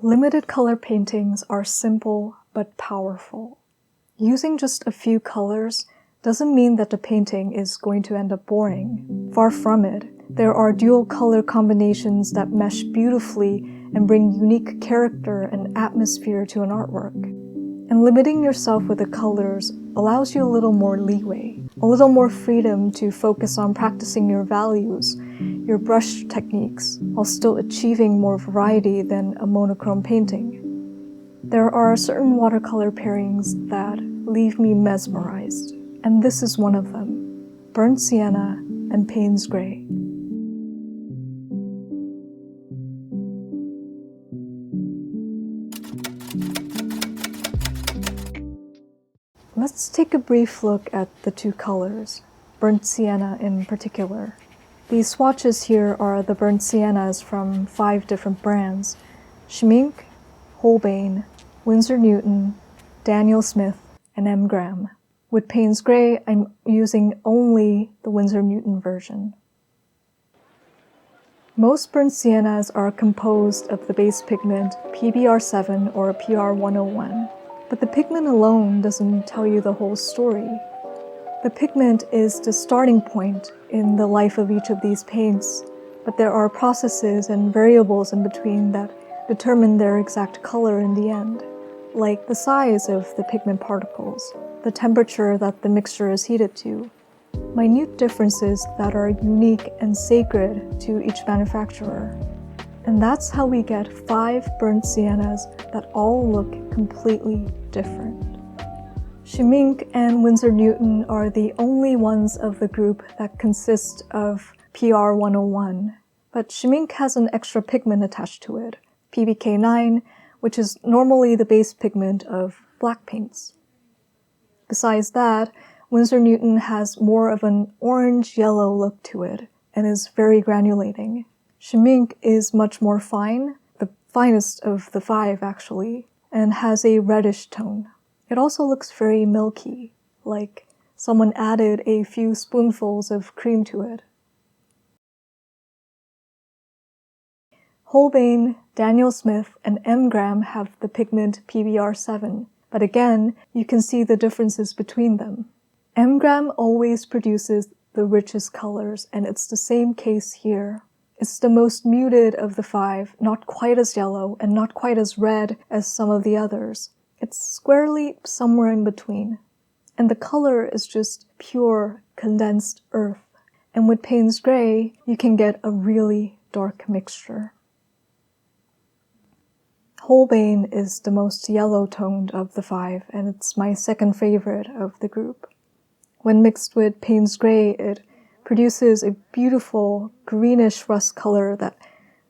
Limited color paintings are simple but powerful. Using just a few colors doesn't mean that the painting is going to end up boring. Far from it. There are dual color combinations that mesh beautifully and bring unique character and atmosphere to an artwork. And limiting yourself with the colors allows you a little more leeway, a little more freedom to focus on practicing your values, your brush techniques, while still achieving more variety than a monochrome painting. There are certain watercolor pairings that leave me mesmerized, and this is one of them: Burnt Sienna and Payne's Gray. Let's take a brief look at the two colors, Burnt Sienna in particular. These swatches here are the Burnt Siennas from 5 different brands: Schmincke, Holbein, Winsor Newton, Daniel Smith, and M. Graham. With Payne's Gray, I'm using only the Winsor Newton version. Most Burnt Siennas are composed of the base pigment PBR7 or PR101, but the pigment alone doesn't tell you the whole story. The pigment is the starting point in the life of each of these paints, but there are processes and variables in between that determine their exact color in the end, like the size of the pigment particles, the temperature that the mixture is heated to, minute differences that are unique and sacred to each manufacturer. And that's how we get 5 Burnt Siennas that all look completely different. Schmincke and Winsor Newton are the only ones of the group that consist of PR101, but Schmincke has an extra pigment attached to it, PBK9, which is normally the base pigment of black paints. Besides that, Winsor Newton has more of an orange-yellow look to it and is very granulating. Schmincke is much more fine, the finest of the 5 actually, and has a reddish tone. It also looks very milky, like someone added a few spoonfuls of cream to it. Holbein, Daniel Smith, and M. Graham have the pigment PBR7, but again, you can see the differences between them. M. Graham always produces the richest colors, and it's the same case here. It's the most muted of the 5, not quite as yellow and not quite as red as some of the others. It's squarely somewhere in between. And the color is just pure condensed earth. And with Payne's Gray, you can get a really dark mixture. Holbein is the most yellow-toned of the 5, and it's my second favorite of the group. When mixed with Payne's Gray, it produces a beautiful greenish rust color that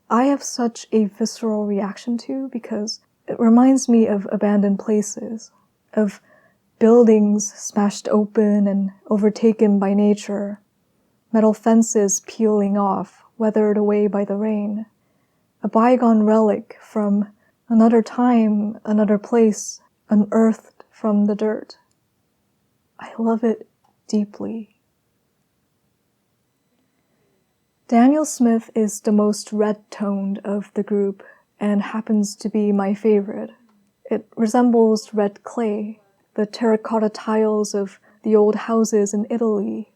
I have such a visceral reaction to because it reminds me of abandoned places, of buildings smashed open and overtaken by nature, metal fences peeling off, weathered away by the rain, a bygone relic from another time, another place, unearthed from the dirt. I love it deeply. Daniel Smith is the most red-toned of the group and happens to be my favorite. It resembles red clay, the terracotta tiles of the old houses in Italy,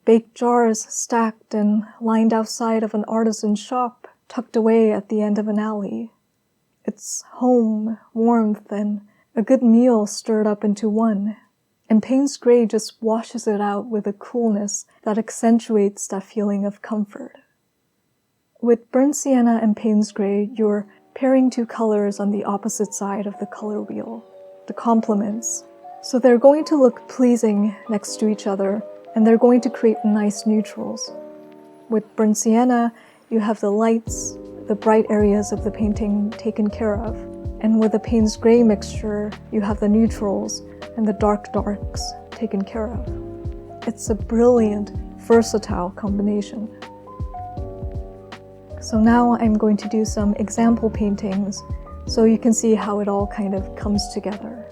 baked jars stacked and lined outside of an artisan shop tucked away at the end of an alley. It's home, warmth, and a good meal stirred up into one. And Payne's Gray just washes it out with a coolness that accentuates that feeling of comfort. With Burnt Sienna and Payne's Gray, you're pairing 2 colors on the opposite side of the color wheel, the complements. So they're going to look pleasing next to each other, and they're going to create nice neutrals. With Burnt Sienna, you have the lights, the bright areas of the painting taken care of. And with the Payne's Gray mixture, you have the neutrals and the darks taken care of. It's a brilliant, versatile combination. So now I'm going to do some example paintings so you can see how it all kind of comes together.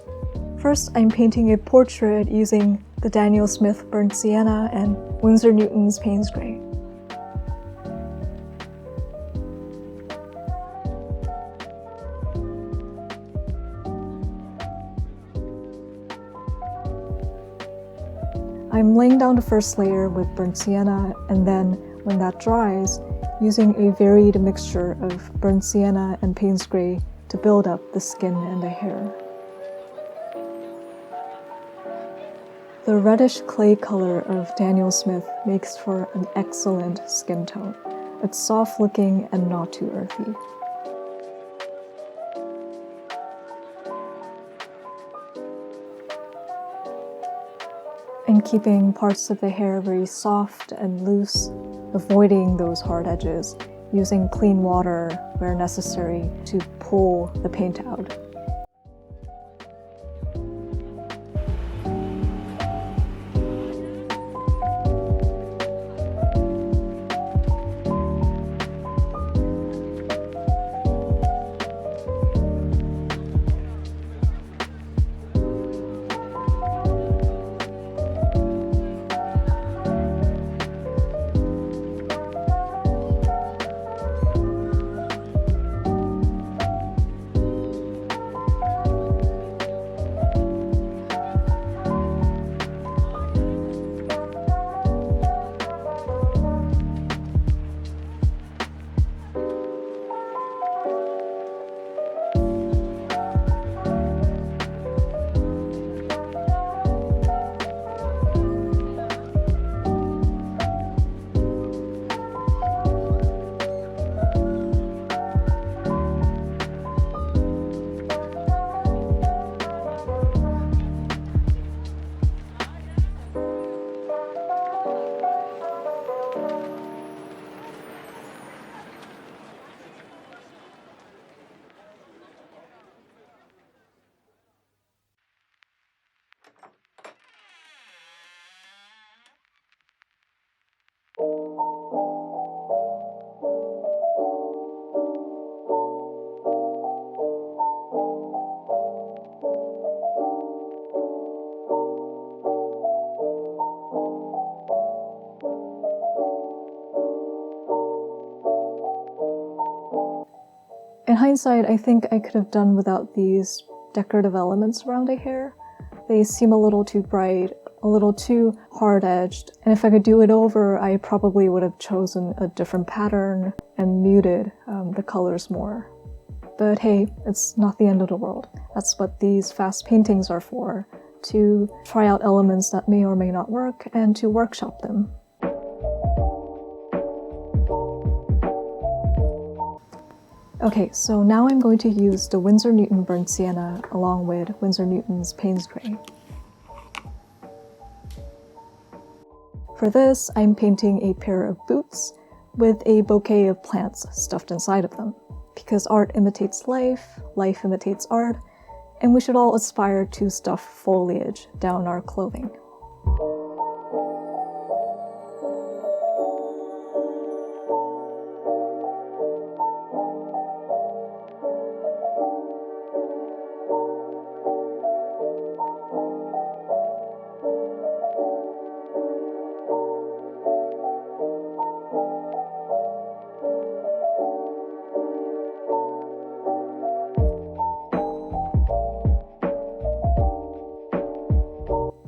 First, I'm painting a portrait using the Daniel Smith Burnt Sienna and Winsor Newton's Payne's Gray. I'm laying down the first layer with burnt sienna, and then, when that dries, using a varied mixture of burnt sienna and Payne's gray to build up the skin and the hair. The reddish clay color of Daniel Smith makes for an excellent skin tone. It's soft looking and not too earthy. And keeping parts of the hair very soft and loose, avoiding those hard edges, using clean water where necessary to pull the paint out. In hindsight, I think I could have done without these decorative elements around the hair. They seem a little too bright, a little too hard-edged, and if I could do it over, I probably would have chosen a different pattern and muted the colors more. But hey, it's not the end of the world. That's what these fast paintings are for, to try out elements that may or may not work and to workshop them. Okay, so now I'm going to use the Winsor Newton Burnt Sienna along with Winsor Newton's Payne's Gray. For this, I'm painting a pair of boots with a bouquet of plants stuffed inside of them. Because art imitates life, life imitates art, and we should all aspire to stuff foliage down our clothing.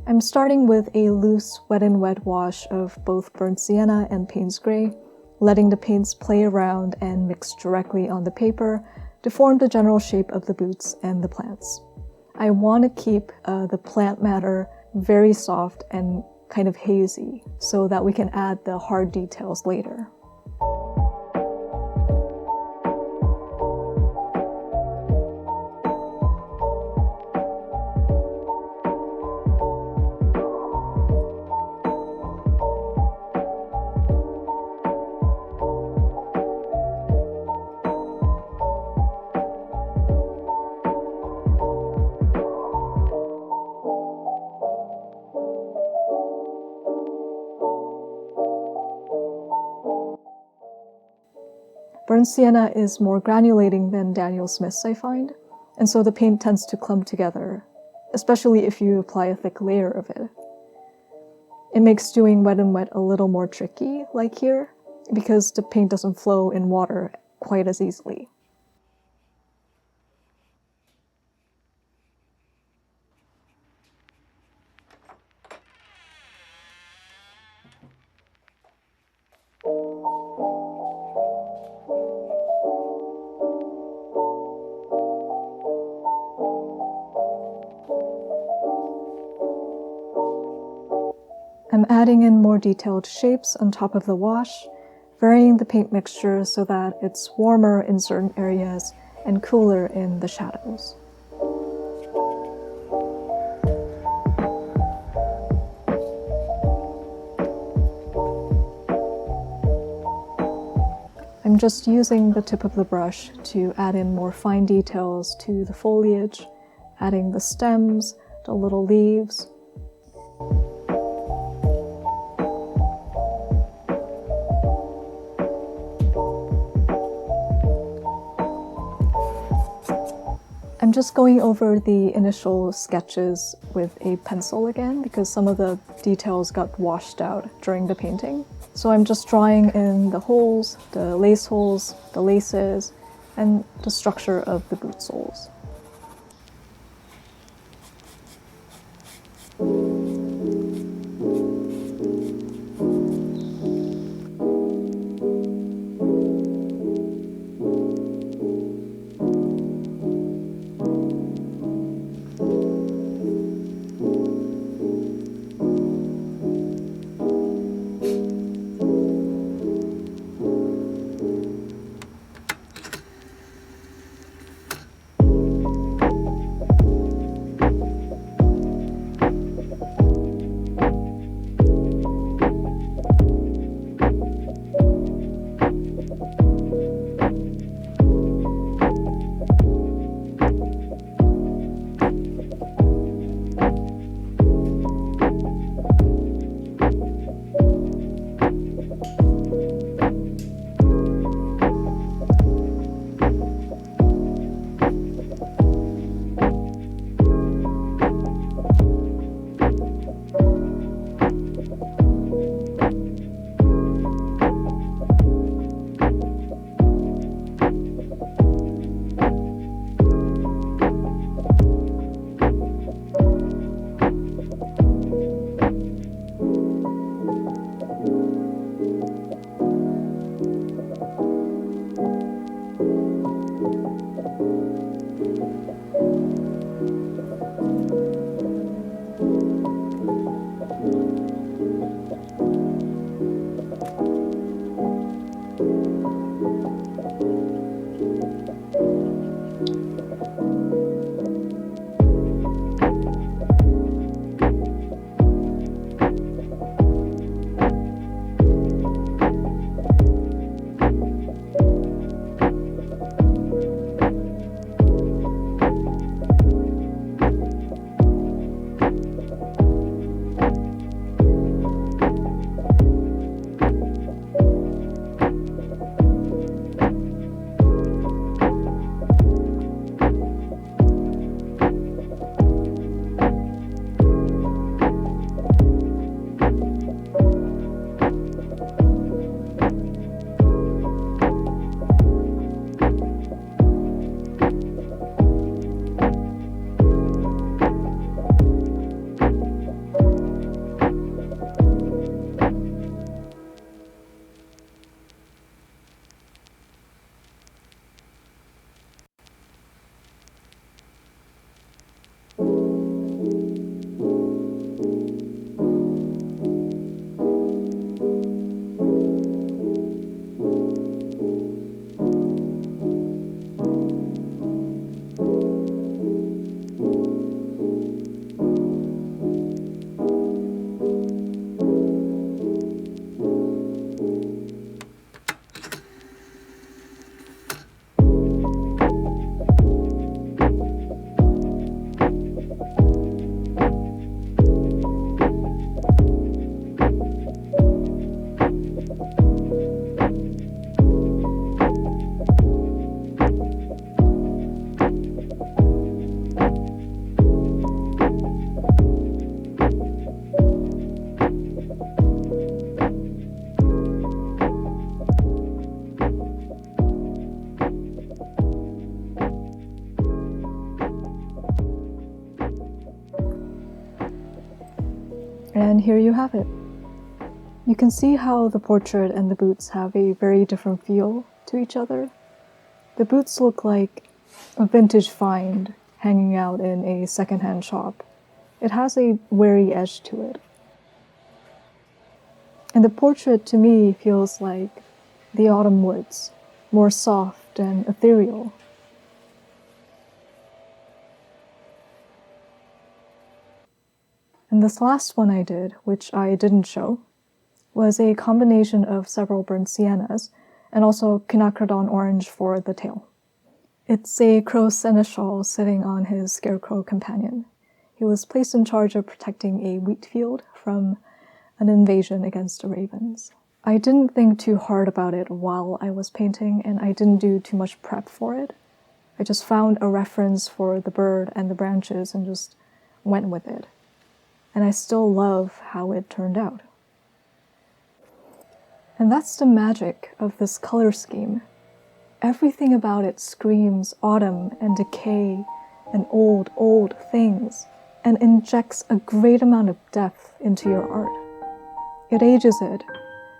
I'm starting with a loose wet and wet wash of both burnt sienna and Payne's gray, letting the paints play around and mix directly on the paper to form the general shape of the boots and the plants. I want to keep the plant matter very soft and kind of hazy so that we can add the hard details later. Burnt sienna is more granulating than Daniel Smith's, I find, and so the paint tends to clump together, especially if you apply a thick layer of it. It makes doing wet and wet a little more tricky, like here, because the paint doesn't flow in water quite as easily. I'm adding in more detailed shapes on top of the wash, varying the paint mixture so that it's warmer in certain areas and cooler in the shadows. I'm just using the tip of the brush to add in more fine details to the foliage, adding the stems, the little leaves. I'm just going over the initial sketches with a pencil again because some of the details got washed out during the painting. So I'm just drawing in the holes, the lace holes, the laces, and the structure of the boot soles. And here you have it. You can see how the portrait and the boots have a very different feel to each other. The boots look like a vintage find hanging out in a secondhand shop. It has a wary edge to it. And the portrait to me feels like the autumn woods, more soft and ethereal. And this last one I did, which I didn't show, was a combination of several burnt siennas and also quinacridone orange for the tail. It's a crow seneschal sitting on his scarecrow companion. He was placed in charge of protecting a wheat field from an invasion against the ravens. I didn't think too hard about it while I was painting, and I didn't do too much prep for it. I just found a reference for the bird and the branches and just went with it. And I still love how it turned out. And that's the magic of this color scheme. Everything about it screams autumn and decay and old, old things, and injects a great amount of depth into your art. It ages it,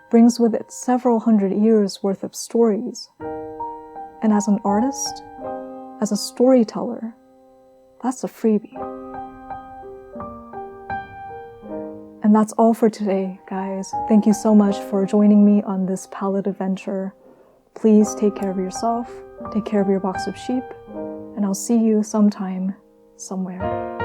brings with it several hundred years worth of stories. And as an artist, as a storyteller, that's a freebie. And that's all for today, guys. Thank you so much for joining me on this palette adventure. Please take care of yourself, take care of your box of sheep, and I'll see you sometime, somewhere.